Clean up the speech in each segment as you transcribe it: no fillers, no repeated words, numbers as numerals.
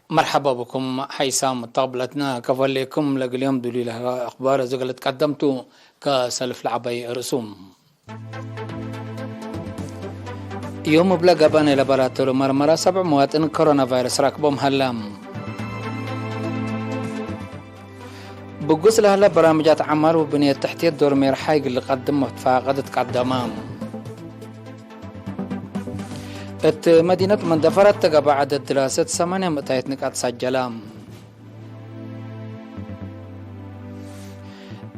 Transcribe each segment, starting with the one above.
مرحبا بكم حيسام طابلتنا كفليكم اليوم دليل أخبار زغلت قدمتو كسلف العبي رسوم يوم بلا قبان لابراتوري مرمرة 7 مواطن كورونا فيروس راكبهم هلام بقوس لهلا برامجات عمار وبنية تحتية دور ميرحايق اللي قدم فاقدت قدامام مدينة مندفرت تقبع عدد دراسة 8 متايت نقاط سجلام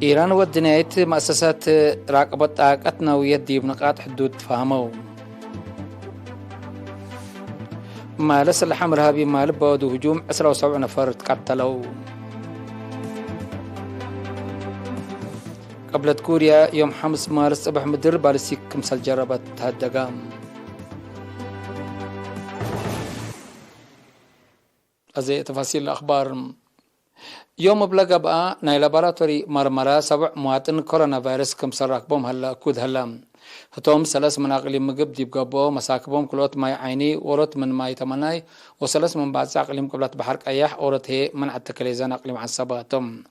إيران ودنيت مؤسسات راقبة طاقتنا ويدي بنقاط حدود تفاهموا ما لسه الحمر هابي مال بود هجوم 7 نفر تقتلوا قبل كوريا يوم 5 مارس صبح مدر بالستيك كمسل جربت هالدقام أزي تفاصيل الأخبار يوم بلغ بقى ناي لابراتوري مرمرة 7 مواطن كورونا فيروس كمسل راكبهم هلا كود هلا هتوم 3 من أقليم مقب ديب قبو مساكبهم كلوت ماي عيني ورت من ماي تمناي و3 من بعد أقليم قبلت بحر قياح ورت هي من التكليزان أقليم عصباتهم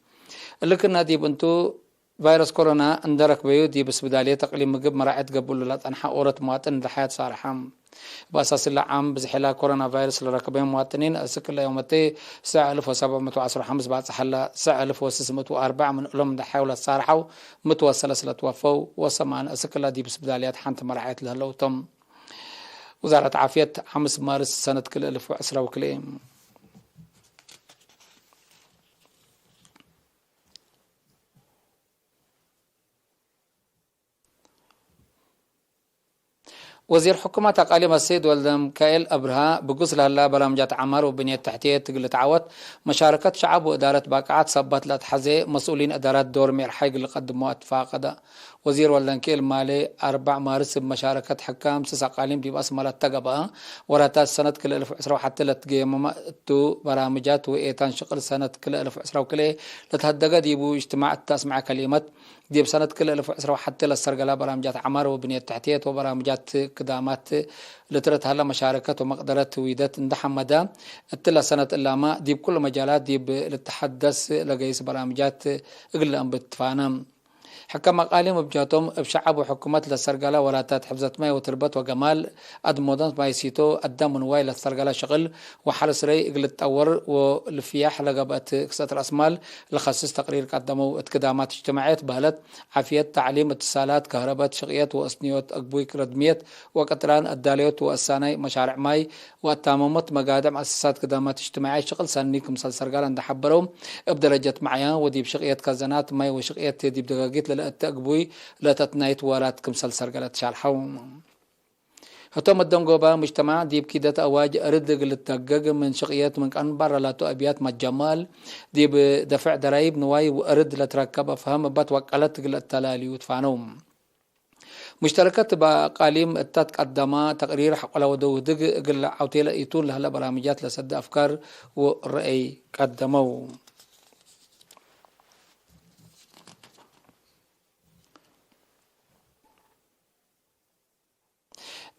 اللي كنا ديب انتو فيروس كورونا اندرك بيو دي بس بدالية تقليم مقب مراعت قبول لات أنحا أورت مواطن لحياة صارحة بأساس العام بزحلا كورونا فيروس لركبين مواطنين أسكر يومتي 1715 بعد سحلا 1604 من ألم دحاولة صارحة متوصلة لتوفوا وسمان أسكر دي بس بداليات حانت مراعت لهلو تم وزارة عافية 5 مارس سنة كل 1010 وكليم وزير حكومة أقاليم السيد والدم كايل أبرها بقص لهلا برامجات عمار وبنية تحتية تقل تعوت مشاركة شعب وإدارة باقعات صبت لتحزي مسؤولين إدارات دور ميرحيق اللي قدموا اتفاق وزير والدم كايل مالي 4 مارس بمشاركة حكام 6 أقاليم دي بأسمالة تقبا وراتات سنة كل 1010 حتى لتقيم تو برامجات وإيتان شقل سنة كل 1010 وكلي لتهدق ديبو اجتماع التاسمع كلمات دي بسنة كل 1010 حتى للسرقلة برامجات عمار وبنية تحتية وبرامجات قدامات لترت هلا مشاركة ومقدرة ويدات اندحمدا التلا سنة إلا ما دي بكل مجالات دي للتحدث لقيس برامجات اقل أن بتفانم حكم مقاليم بجاتهم بشعب وحكومات للسرقالة وراتات حفظة ماء وتربط وجمال أدمودان ما يسيتو قدام نواي للسرقالة شغل وحرس ري اقل التطور والفياح لقبات كسة الأسمال لخصص تقرير قدموا اتكدامات اجتماعيات بهلت عافية تعليم اتصالات كهرباء شقيات وأسنيوت أقبويك ردميت وقطران الداليوت والساني مشارع ماي والتاممت مقادم أساسات قدامات اجتماعية شغل سانيكم سرقالة اندحبرهم بدرجة معيان ودي بشقيات كازانات ماي وشقيات دي بدقاقيت التقبوي لا تتنايت وارات كمسل سرقلت شالحوم هتوم الدنقوبا مجتمع ديب كيدة أواج أردق للتقق من شقيات من أنبار لا أبيات مجمال ديب دفع درايب نواي وأرد لتركب أفهم بات وقالت التلالي وتفانوم مشتركات بقاليم التقدما تقرير حق لو دو دق قل عوتيلا يتون لهلا برامجات لسد أفكار والرأي قدموا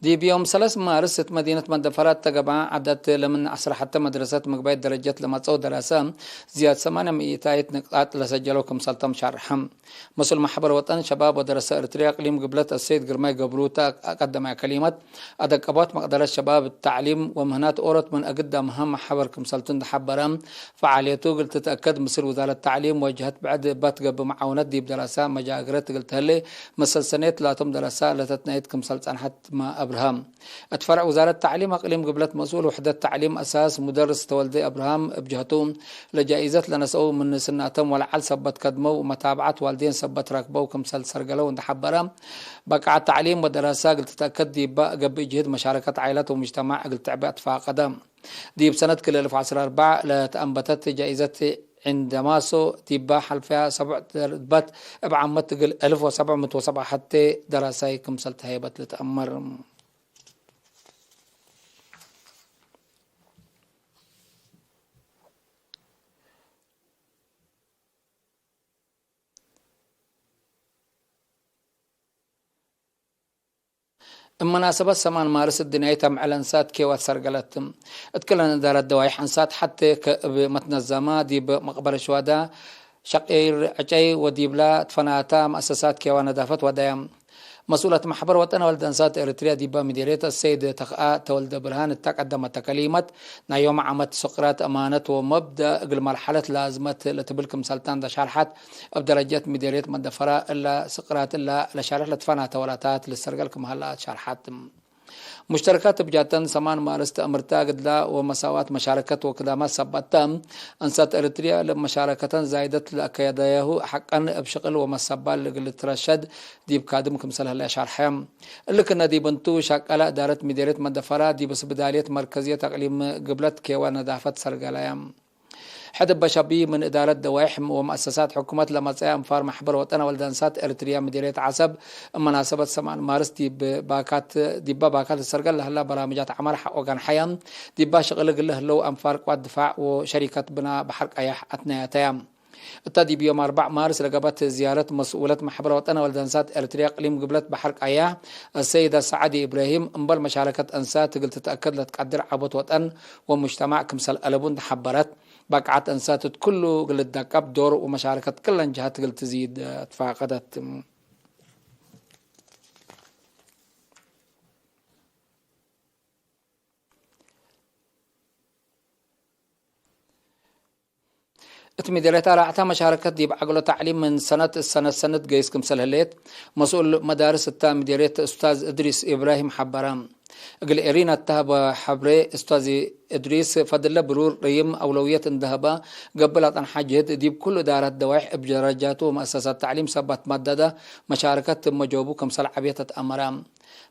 دي بيوم 3 مارس مدينة مندفرات تقبع عدد لمن عصر حتى مدرسات مقباية درجات لما تصو دراسة زيادة 800 نقاط لسجلوا كمسلطة شرحم مسؤول محبر وطن شباب ودراسة ارتريا اقليم قبلت السيد قرماي قبروتا قدم كلمة أدقبات مقدرة شباب التعليم ومهنات أورت من أقدم مهام محبر كمسلطة حبرام فعاليته قلت تتأكد مصير وزارة التعليم وجهت بعد باتقب معاونات دي بدراسة مجاقرات قلت هلي مسل سنة لا تم دراسة لتتنايت كمسلطة حتى ما أبراهام أتفرع وزارة التعليم أقليم قبلت مسؤول وحدة تعليم أساس مدرس تولدي أبراهام بجهتهم لجائزة لنسأو من سناتهم والعل سبت كدمو ومتابعة والدين سبت راكبو كمسل سرقلو وندحبرا بقع التعليم ودراسة قلت تتأكد دي قبل جهد مشاركة عائلات ومجتمع قلت تعبئة فاقدام دي بسنة كل 2004 لتأنبتت جائزة عندما سو تبا حلفها 7 بات بعمت تقل 1707 حتى دراسة كمسل تهيبت لتأمر المناسبة سمان مارس الدنيا تم على انسات كيوات سرقلت اتكلنا دار الدوايح انسات حتى متنظمة دي بمقبرة شوادا شقير عجي وديبلا تفناتا مؤسسات كيوان دافت ودايم مسؤولة محبر وطن ولد انسات اريتريا ديبا مديريت السيد تقاء تولد برهان تقدم تكليمت نا يوم عمت سقرات امانة ومبدا قبل مرحلة لازمت لتبلكم سلطان دا شارحات بدرجات مديريت مدفرة الا سقرات الا لشارح لتفناتا ولاتات للسرقلكم هلا شارحات مشتركات بجاتن سمان مارست امرتا قدلا ومساوات مشاركة وكدامات سبتام انسات اريتريا لمشاركة زايدت لأكيدايه حقا بشغل ومسابال لقل ترشد ديب كادم كمسل هلا شارحام اللي كنا دي بنتو شاكالا دارت مديريت مدفرة دي بس بدالية مركزية تقليم قبلت كيوان دافت سرقالايام حدب بشبي من إدارة دوائح ومؤسسات حكومات لمساء أنفار محبر وطن والدانسات إريتريا مديرية عصب مناسبة سمان مارس ديبا باكات السرقل هلا برامجات عمل حق وكان حيان ديبا شغل قله لو أنفار قوات دفاع وشركة بنا بحرق أياح أثناء التادي بيوم 4 مارس رقبت زيارة مسؤولة محبر وطن والدانسات إريتريا قليم قبلت بحرق أياه السيدة سعدي إبراهيم انبر مشاركة أنسات قلت تتأكد لتقدر عبط وطن ومجتمع كمسل ألبون تحبرت بقعت أنسات كله قلت داكب دور ومشاركة كل جهات قلت تزيد تفاقدت اتمديريتا راعتا مشاركة دي بعقله تعليم من السنة جيس كمسل هليت مسؤول مدارس التام مديرية أستاذ إدريس إبراهيم حبرام قل إرينا التهب حبري أستاذ إدريس فضل برور ريم أولوية اندهبا قبلت أن حاجات دي بكل دارات دوائح بجراجات ومؤسسات تعليم سبت مددة مشاركة مجوبو كمسل عبيتة أمرام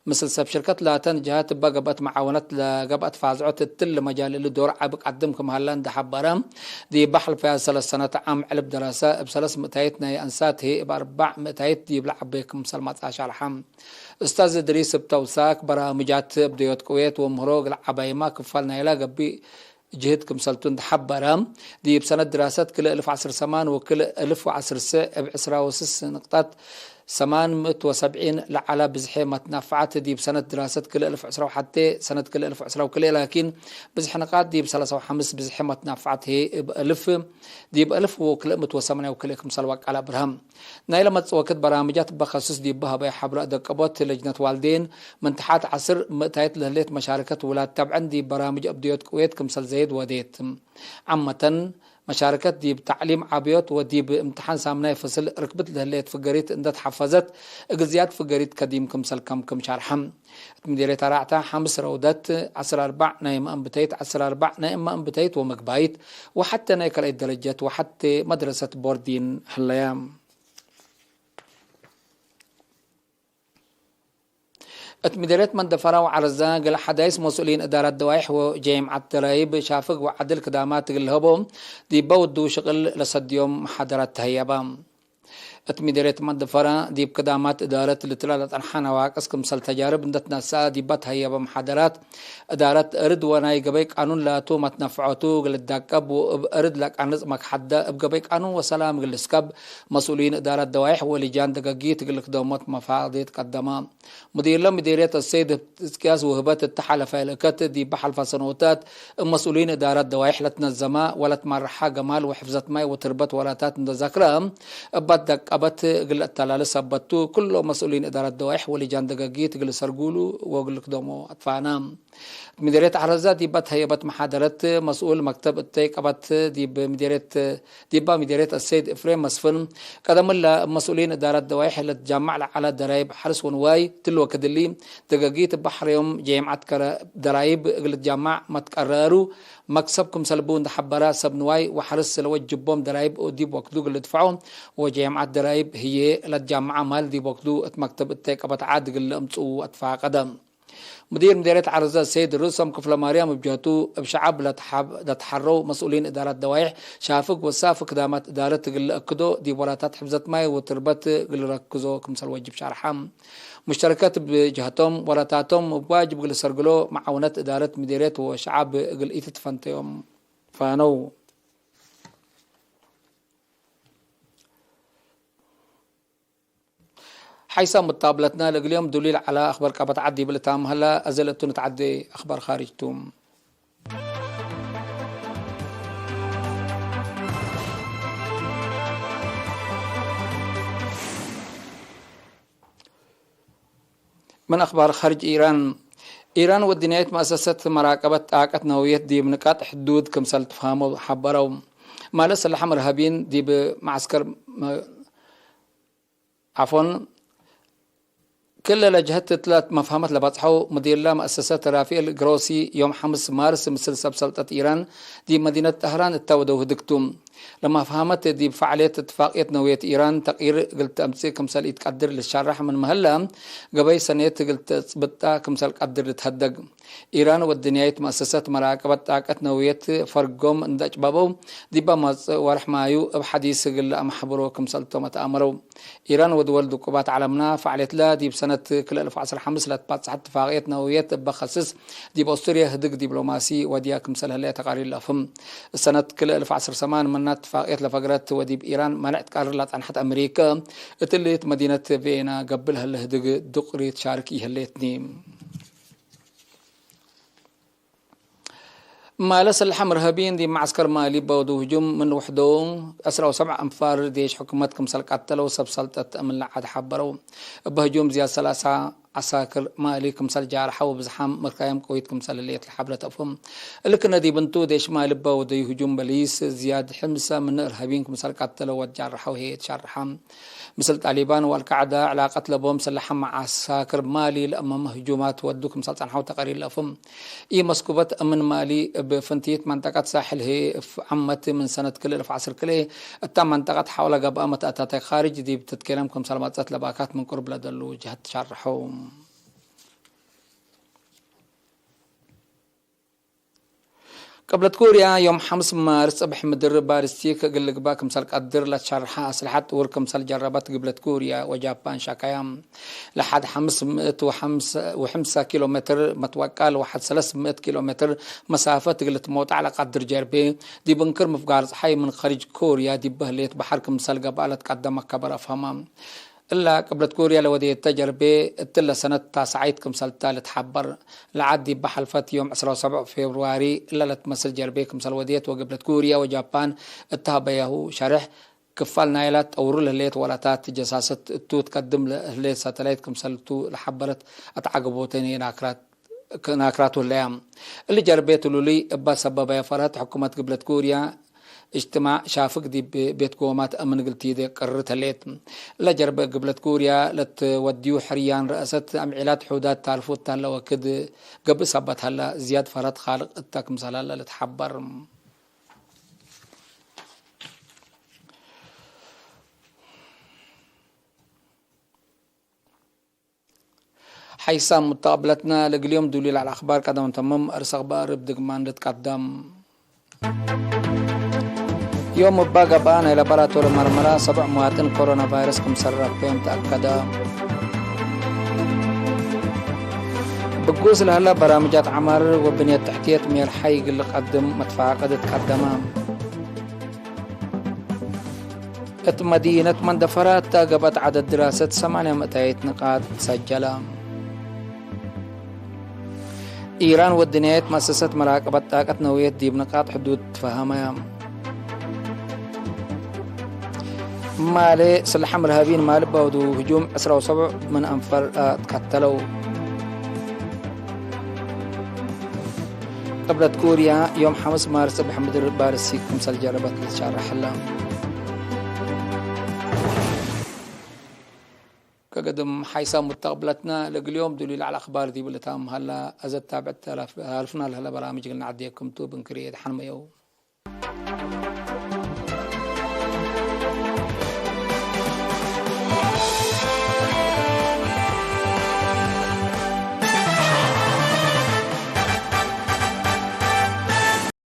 مثل سب شركة لاتن جهات بقبت معاونات لقبت فازعوت التل مجال اللي دور عبق قدمكم هلان ده حبرام دي بحل فيها 3 سنوات عام علب دراسة بثلاث متايتنا أنسات هي بأربع متايت دي بلعب بكم سلمات عشر حم أستاذ إدريس بتوساك برامجات بديوت كويت ومهروق العبايما كفالنا يلا قبي جهتكم سلطون حبرام دي بسنة دراسات كل 1010 وكل 1010 بعسرة وسس نقطات 870 لعلى بزحي متنافعات دي بسنة دراسة كل 1010 وحتى سنة كل 1010 وكل لكن بزح نقاط دي بسلاسة وحمس بزحي متنافعات هي بألف دي بألف وكل متوسمنا وكل كمسلوك على برهم نايلة متوقت برامجات بخصوص دي بها بي حبر دقبات لجنة والدين من تحت عصر متايت لهليت مشاركة ولاد تبعا دي برامج أبديوت كويت كمسل زيد وديت عامة مشاركة دي بتعليم عبيوت ودي بامتحان سامناي فصل ركبت لهليت فقريت اندت حفظت اقزيات فقريت كديم كمسل كم شارحم مديرية راعتا حمس رودات 10 4 نايم أنبتيت 10 4 نايم أنبتيت ومقبايت وحتى نايكل الدرجات وحتى مدرسة بوردين هالأيام اتمديريت من دفرا وعرزا قل حدايس مسؤولين إدارة دوائح وجامعة ترايب شافق وعدل كدامات قلهبهم دي بودو شغل لصد يوم محاضرات هيابام اتمديريت من دفرا دي بكدامات إدارة لتلالة أنحانا واقس كمسل تجارب ندت ناسا دي بات هيابا محاضرات إدارة أرد وناي قبيك قانون لا تو متنفعوتو قل الداكب وأرد لك عن نظمك حدا بقبيك قانون وسلام قل السكب مسؤولين إدارة دوائح ولجان دقاقيت قل دومات مفاضيت قدما مدير لهم مديرية السيد اسكاس وهبات التحالة فالكات دي بحل فصنوتات مسؤولين إدارة دوائح لتنظما ولا تمرحا جمال وحفظت ماي وتربت ولاتات ذكرهم بدك أبت قل التلال سبتو كله مسؤولين إدارة دوائح ولجان دقاقيت قل سرقولو وقل كدومو أطفانا مديرية عرزة دي بات هي بات محاضرة مسؤول مكتب التيك أبت دي بمديرية السيد إفريم مسفن قدم مسؤولين إدارة دوائح اللي تجمع على درايب حرس ونواي تلو كدلي دقاقيت بحر يوم جامعة درايب قل تجمع متقرروا مكسبكم سلبون دحبرا سبنواي وحرس لو جبهم درايب ودي بوقدو اللي دفعهم وجامعة درايب هي للجامعة مال دي بوقدو مكتب التيك أبت عاد اللي أمسوا أدفع قدم مدير مديرية عرزة السيد الرسم كفلة مريم بجهته بشعب لتحروا مسؤولين إدارة دوائح شافق وسافق دامت إدارة قل أكدو دي ولاتات حفظت ماي وتربت قل ركزو كمسال وجب شرحام مشتركات بجهتهم ولاتاتهم بواجب قل سرقلو معاونات إدارة مديرية وشعب قل إيتت فانتهم فانو حيث متقابلتنا اليوم دليل على أخبار كابت عدي بلتام هلا أزلتوا نتعدي أخبار خارجتم. من أخبار خارج إيران ودنيات مؤسسة مراقبة طاقة نووية دي بنقاط حدود كمثال تفهموا حبروا مال السلاح مرهبين دي بمعسكر عفوا كل لجهت ثلاث مفاهمات لبطحو مدير لا مؤسسة رافائيل جروسي يوم 5 مارس مثل سلطة إيران دي مدينة طهران التودو هدكتم لما فهمت دي بفعالية اتفاقية نووية إيران تقرير قلت أمسي كمثال يتقدر للشرح من مهلا قبل سنة قلت تثبتها كمثال قدر تهدق إيران والدنيايت مؤسسات مراقبة طاقة نووية فرقهم اندج بابو دي بمز ورح مايو بحديث قل أم حبرو كمثال تومت أمرو إيران ودول دقوبات عالمنا فعلت لا دي بسنة كل 2015 لتبات اتفاقية نووية بخصص دي بأستراليا هدق دبلوماسي وديا كمثال هلا تقارير لافهم السنة كل 2018 من اتفاقية لفقرات ودي بإيران منعت قررت عن حتى أمريكا اتلت مدينة فيينا قبلها الهدق دقري تشارك إيهلتني مالس الحمر هابين دي معسكر مالي بودو هجوم من وحدهم أسرعوا 7 أنفار ديش حكومتكم قتلوا سب سلطة أمن لعاد حبروا بهجوم زياد 3 عساكر مالي كمثال جارحوا بزحام مركايم قويت كمثال اللي الحبرة أفهم لكن دي بنتو ديش مالي بودو هجوم بليس زياد حمسة من إرهابين كمثال قتلوا وجارحوا هي تشرحهم مثل طالبان والقاعدة علاقة لبهم مسلحة مع عساكر مالي لأمام هجومات ودوك مثل تنحو تقارير لأفهم مسكوبة أمن مالي بفنتية منطقة ساحل هي عمت من سنة كل في عصر كله التام منطقة حول قبامة أتاتي خارج دي بتتكلم كم سلامات لباكات من قرب لدلو جهة شرحهم قبل كوريا يوم 5 مارس أبح مدرب بارستيك قل لك باك مثل قدر لتشرحها أسلحات ورك مثل جربت قبل كوريا وجابان شاكايام لحد 505 كيلومتر متوكل وحد 300 كيلومتر مسافة قلت موت على قدر جربي دي بنكر مفقار حي من خارج كوريا دي بهليت بحرك مثل قبالة قدم كبر أفهمام إلا قبل كوريا لودي التجربة تلا سنة تاسعيت كمثال تالت حبر لعدي بحلفت يوم 17 فبراير إلا لتمثل جربة كمثال وديت وقبل كوريا وجابان اتهبيهو شرح كفال نايلات أو رول الليت ولاتات جساسة تو تقدم لهليت ساتلايت كمثال تو لحبرت أتعقبوتين ناكراتو الليام اللي جربيتو لولي إبا سبب يفرات حكومة قبل كوريا اجتماع شافق دي بيت قومات أمن قلتي دي قررتها ليت لا جرب قبلت كوريا لتوديو حريان رأست عمعيلات حودات تعرفوت هلا وكد قبل صبت هلا زياد فرد خالق التاك مثلا لتحبر حيث متقابلتنا لقليوم دليل على الأخبار قدم تمام أرس أخبار بدقمان لتقدم يوم باقى بان لابراتور مرمرة 7 مواطن كورونا فيروس كمسرب بهم تأكد بقوز لهلا برامجات عمر وبنية تحتية مير حي اللي قدم مدفع قد تقدم مدينة مندفرات تاقبت عدد دراسة 800 نقاط سجلة إيران والدنيا مؤسسة مراقبة طاقة نووية دي بنقاط حدود تفهمها مالي سلاح مرهابين مال بودو هجوم 7 من أنفر تقتلوا قبل كوريا يوم 5 مارس بحمد البارسي كمثال جربت للشارع حلا كقدم حيث متقبلتنا لقليوم دليل على الأخبار دي بلتام هلا أزد تابعت هالفنا لهلا برامج قلنا عديكم تو بنكريد حنميو